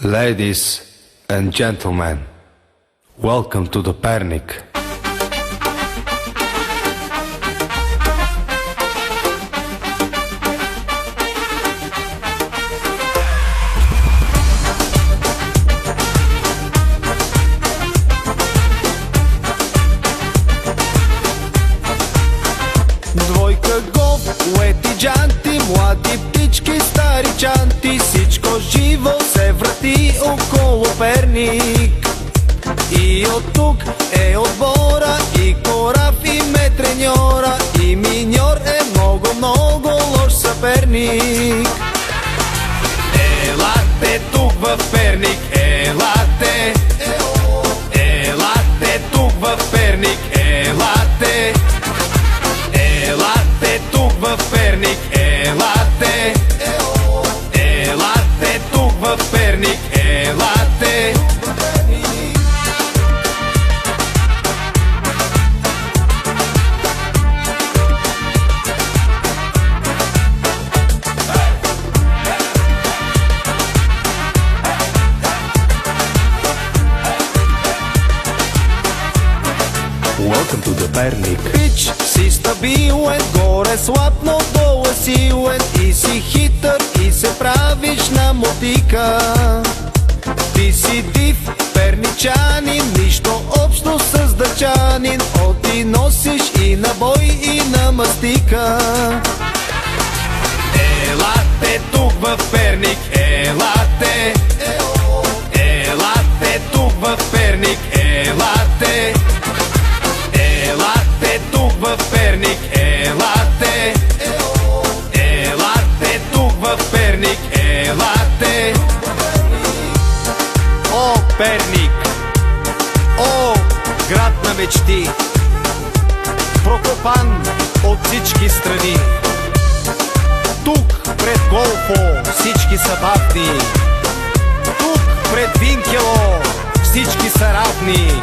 Ladies and gentlemen, welcome to the Pernik. Двойка гол, уети джанти, млади птички, стари чанти, всичко живо се върти около Перник. И от тук е отбора, и Кораф, и ме треньора, и миньор е много лош съперник. Елате тук в Перник, елате, елате тук в Перник, елате. Елате тук в Перник, елате. Елате тук в Перник, елате. Welcome to the Pernik. Пич си стабилен, горе слаб, но долу е силен. И си хитър, и се правиш на мотика. Ти си див перничанин, нищо общо с дъчанин. Оти носиш и на бой, и на мастика. Елате тук в Перник, елате. Елате тук в Перник, елате. Елате тук в Перник, елате. Елате тук в Перник, елате. О, Перник! О, град на мечти! Прокопан от всички страни. Тук пред Голфо всички са бавни. Тук пред Винкело всички са равни.